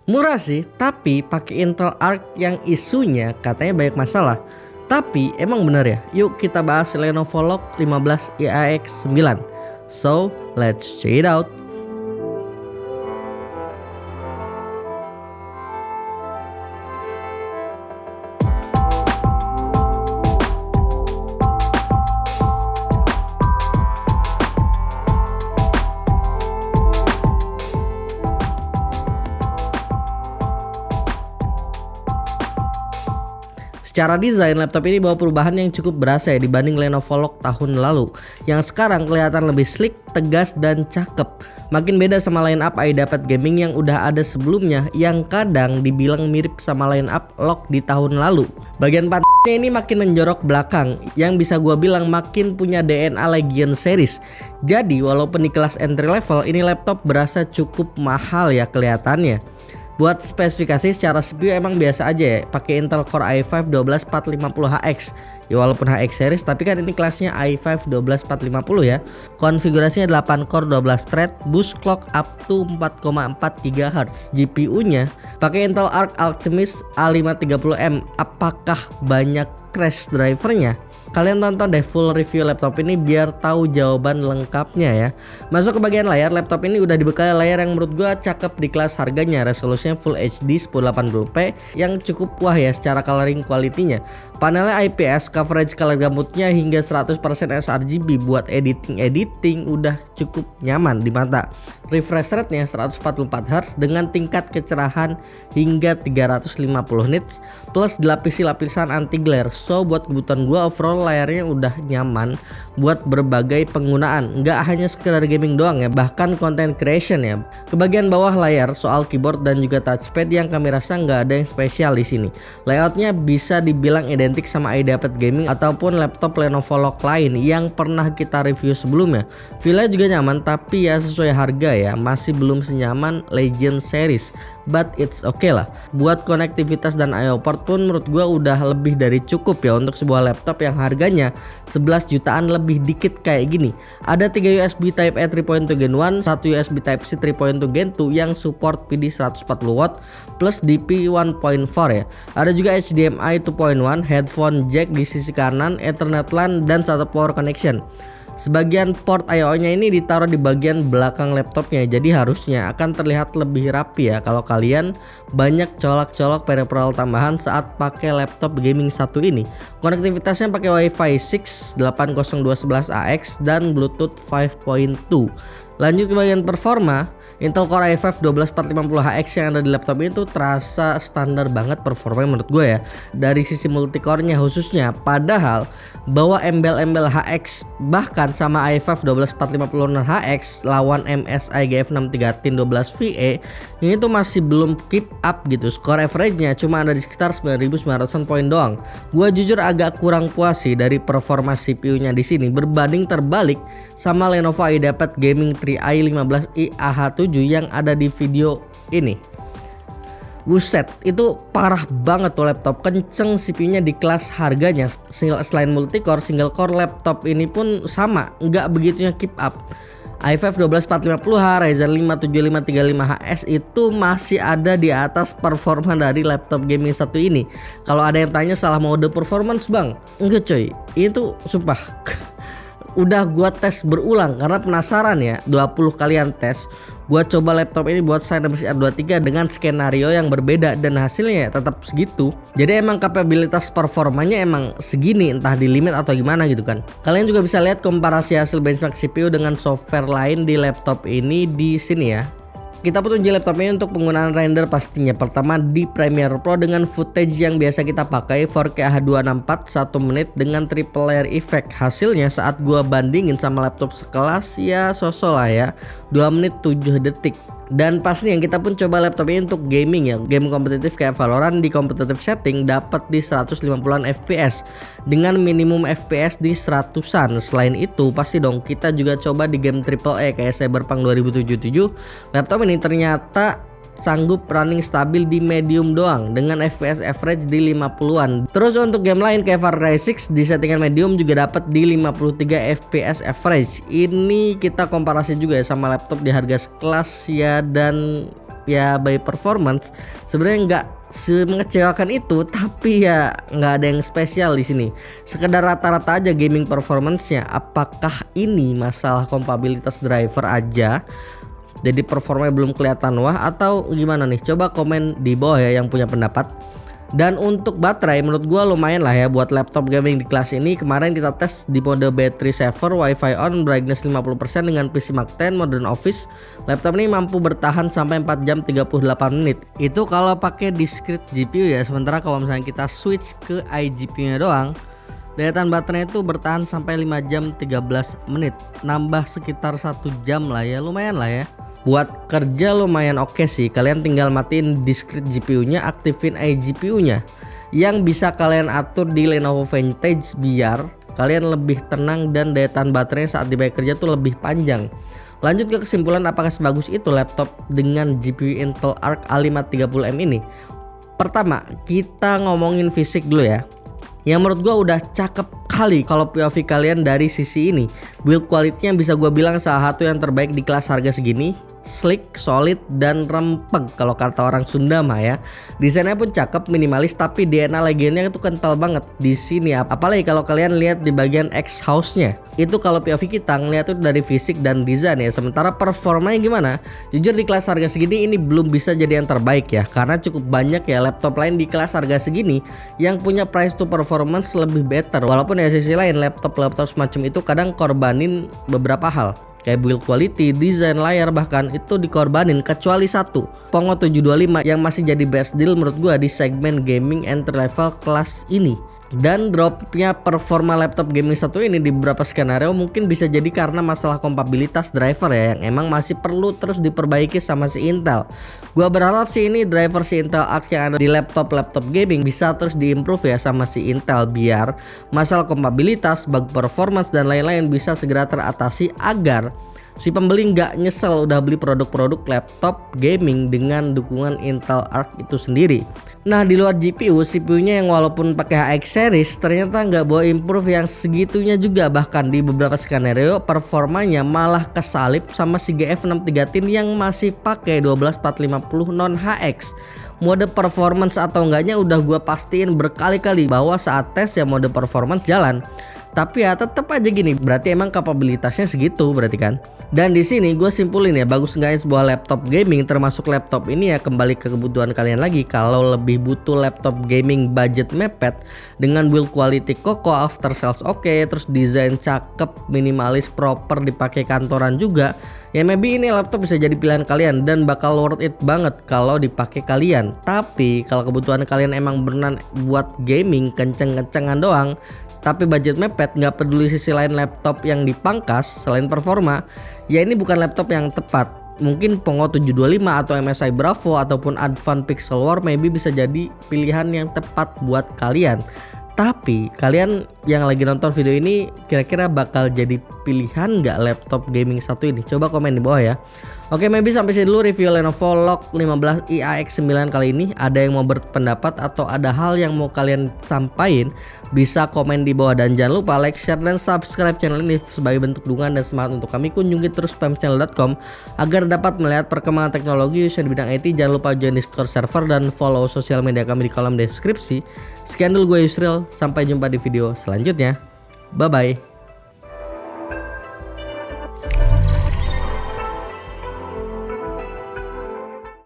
Murah sih, tapi pakai Intel Arc yang isunya katanya banyak masalah. Tapi emang bener ya? Yuk kita bahas Lenovo Lock 15 IAX 9. So, let's check it out. Secara desain, laptop ini bawa perubahan yang cukup berasa ya dibanding Lenovo Lock tahun lalu. Yang sekarang kelihatan lebih sleek, tegas, dan cakep. Makin beda sama line-up iPad gaming yang udah ada sebelumnya, yang kadang dibilang mirip sama line-up Lock di tahun lalu. Bagian pantatnya ini makin menjorok belakang, yang bisa gua bilang makin punya DNA Legion series. Jadi walaupun di kelas entry level, ini laptop berasa cukup mahal ya kelihatannya. Buat spesifikasi secara CPU emang biasa aja ya, pakai Intel Core i5 12450HX. Ya walaupun HX series tapi kan ini kelasnya i5 12450 ya. Konfigurasinya 8 core 12 thread, boost clock up to 4,4 GHz. GPU-nya pakai Intel Arc Alchemist A530M. Apakah banyak crash drivernya? Kalian tonton deh full review laptop ini biar tahu jawaban lengkapnya ya. Masuk ke bagian layar, laptop ini udah dibekali layar yang menurut gua cakep di kelas harganya. Resolusinya Full HD 1080p yang cukup wah ya secara coloring quality-nya. Panelnya IPS, coverage color gamutnya hingga 100% sRGB buat editing udah cukup nyaman di mata. Refresh rate-nya 144Hz dengan tingkat kecerahan hingga 350 nits plus dilapisi lapisan anti glare. So buat kebutuhan gua overall layarnya udah nyaman buat berbagai penggunaan, nggak hanya sekedar gaming doang ya, bahkan content creation ya. Ke bagian bawah layar soal keyboard dan juga touchpad yang kami rasa nggak ada yang spesial di sini. Layoutnya bisa dibilang identik sama iPad gaming ataupun laptop Lenovo Lock lain yang pernah kita review sebelumnya. Feel-nya juga nyaman tapi ya sesuai harga ya, masih belum senyaman Legion series, but it's okay lah. Buat konektivitas dan I/O port pun menurut gua udah lebih dari cukup ya untuk sebuah laptop yang harganya 11 jutaan lebih dikit kayak gini. Ada 3 USB Type A 3.2 Gen 1, 1 USB Type C 3.2 Gen 2 yang support PD 140W plus DP 1.4 ya. Ada juga HDMI 2.1, headphone jack di sisi kanan, Ethernet LAN dan satu power connection. Sebagian port I/O-nya ini ditaruh di bagian belakang laptopnya, jadi harusnya akan terlihat lebih rapi ya kalau kalian banyak colok-colok peripheral tambahan saat pakai laptop gaming satu ini. Konektivitasnya pakai Wi-Fi 6 802.11ax dan Bluetooth 5.2. Lanjut ke bagian performa. Intel Core i5 12450HX yang ada di laptop itu terasa standar banget performanya menurut gue ya, dari sisi multicore-nya khususnya. Padahal bawa embel-embel HX bahkan sama i5 12450HX lawan MSI GF63 Tin 12VE ini tuh masih belum keep up gitu. Score average-nya cuma ada di sekitar 9900 poin doang. Gue jujur agak kurang puas sih dari performa CPU-nya di sini berbanding terbalik sama Lenovo iPad Gaming 3i15i AH7 yang ada di video ini. Buset, itu parah banget tuh laptop, kenceng CPU-nya di kelas harganya. Selain multicore, single core laptop ini pun sama, nggak begitunya keep up. i5 12450H, Ryzen 5 7535HS itu masih ada di atas performa dari laptop gaming satu ini. Kalau ada yang tanya salah mode performance bang, enggak coy, itu sumpah udah gua tes berulang karena penasaran ya. 20 kalian tes gua coba laptop ini buat Synology R23 dengan skenario yang berbeda dan hasilnya ya tetap segitu. Jadi emang kapabilitas performanya emang segini, entah di limit atau gimana gitu kan. Kalian juga bisa lihat komparasi hasil benchmark CPU dengan software lain di laptop ini di sini ya. Kita pun uji laptop ini untuk penggunaan render pastinya. Pertama di Premiere Pro dengan footage yang biasa kita pakai 4K H264 1 menit dengan triple layer effect. Hasilnya saat gua bandingin sama laptop sekelas ya sosok lah ya, 2 menit 7 detik. Dan pasti yang kita pun coba laptop ini untuk gaming ya. Game kompetitif kayak Valorant di competitive setting dapat di 150-an FPS dengan minimum FPS di 100-an. Selain itu pasti dong kita juga coba di game AAA kayak Cyberpunk 2077. Laptop ini ternyata sanggup running stabil di medium doang dengan FPS average di 50-an. Terus untuk game lain kayak Far Cry 6 di settingan medium juga dapat di 53 FPS average. Ini kita komparasi juga ya sama laptop di harga sekelas ya, dan ya by performance sebenarnya nggak semengecewakan itu, tapi ya nggak ada yang spesial di sini. Sekedar rata-rata aja gaming performance-nya. Apakah ini masalah kompatibilitas driver aja? Jadi performanya belum kelihatan wah atau gimana nih? Coba komen di bawah ya yang punya pendapat. Dan untuk baterai menurut gua lumayan lah ya buat laptop gaming di kelas ini. Kemarin kita tes di mode battery saver, wifi on, brightness 50% dengan PC Mark 10 modern office. Laptop ini mampu bertahan sampai 4 jam 38 menit. Itu kalau pakai discrete GPU ya. Sementara kalau misalnya kita switch ke iGPU nya doang, daya tahan baterai itu bertahan sampai 5 jam 13 menit. Nambah sekitar 1 jam lah ya, lumayan lah ya. Buat kerja lumayan oke sih. Kalian tinggal matiin discrete GPU-nya, aktifin iGPU-nya yang bisa kalian atur di Lenovo Vintage biar kalian lebih tenang dan daya tahan baterainya saat dipakai kerja tuh lebih panjang. Lanjut ke kesimpulan, apakah sebagus itu laptop dengan GPU Intel Arc A530M ini? Pertama, kita ngomongin fisik dulu ya. Yang menurut gue udah cakep kali kalau POV kalian dari sisi ini. Build quality-nya bisa gue bilang salah satu yang terbaik di kelas harga segini. Slick, solid, dan rempeg kalau kata orang Sunda mah ya. Desainnya pun cakep, minimalis, tapi DNA legendnya itu kental banget di sini. Apalagi kalau kalian lihat di bagian X house-nya. Itu kalau POV kita ngeliat itu dari fisik dan desain ya. Sementara performanya gimana? Jujur di kelas harga segini ini belum bisa jadi yang terbaik ya, karena cukup banyak ya laptop lain di kelas harga segini yang punya price to performance lebih better. Walaupun ya sisi lain laptop semacam itu kadang korbanin beberapa hal. Kayak build quality, desain layar bahkan itu dikorbanin, kecuali satu, Pongo 725 yang masih jadi best deal menurut gua di segmen gaming entry level kelas ini. Dan dropnya performa laptop gaming satu ini di beberapa skenario mungkin bisa jadi karena masalah kompatibilitas driver ya, yang emang masih perlu terus diperbaiki sama si Intel. Gua berharap sih ini driver si Intel Arc yang ada di laptop gaming bisa terus diimprove ya sama si Intel, biar masalah kompatibilitas, bug performance dan lain-lain bisa segera teratasi agar si pembeli nggak nyesel udah beli produk-produk laptop gaming dengan dukungan Intel Arc itu sendiri. Nah, di luar GPU, CPU-nya yang walaupun pakai HX series ternyata nggak bawa improve yang segitunya juga. Bahkan di beberapa skenario performanya malah kesalip sama si GF 6310 yang masih pakai 12450 non HX. Mode performance atau enggaknya udah gua pastiin berkali-kali bahwa saat tes ya mode performance jalan. Tapi ya tetap aja gini, berarti emang kapabilitasnya segitu berarti kan. Dan di sini gue simpulin ya, bagus enggaknya sebuah laptop gaming termasuk laptop ini ya kembali ke kebutuhan kalian lagi. Kalau lebih butuh laptop gaming budget mepet dengan build quality kokoh, after sales oke, terus desain cakep, minimalis, proper, dipakai kantoran juga, ya maybe ini laptop bisa jadi pilihan kalian dan bakal worth it banget kalau dipakai kalian. Tapi kalau kebutuhan kalian emang beneran buat gaming kenceng-kencengan doang, tapi budget mepet, nggak peduli sisi lain laptop yang dipangkas selain performa, ya ini bukan laptop yang tepat. Mungkin Pongo 725 atau MSI Bravo ataupun Advan Pixel War maybe bisa jadi pilihan yang tepat buat kalian. Tapi kalian yang lagi nonton video ini kira-kira bakal jadi pilihan nggak laptop gaming satu ini? Coba komen di bawah ya. Oke, maybe sampai sini dulu review Lenovo Log 15 IAX9 kali ini. Ada yang mau berpendapat atau ada hal yang mau kalian sampaikan, bisa komen di bawah. Dan jangan lupa like, share, dan subscribe channel ini sebagai bentuk dukungan dan semangat untuk kami. Kunjungi terus spamchannel.com agar dapat melihat perkembangan teknologi khususnya di bidang IT. Jangan lupa join Discord server dan follow sosial media kami di kolom deskripsi. Sekian dulu gue Yusril, sampai jumpa di video selanjutnya. Bye bye.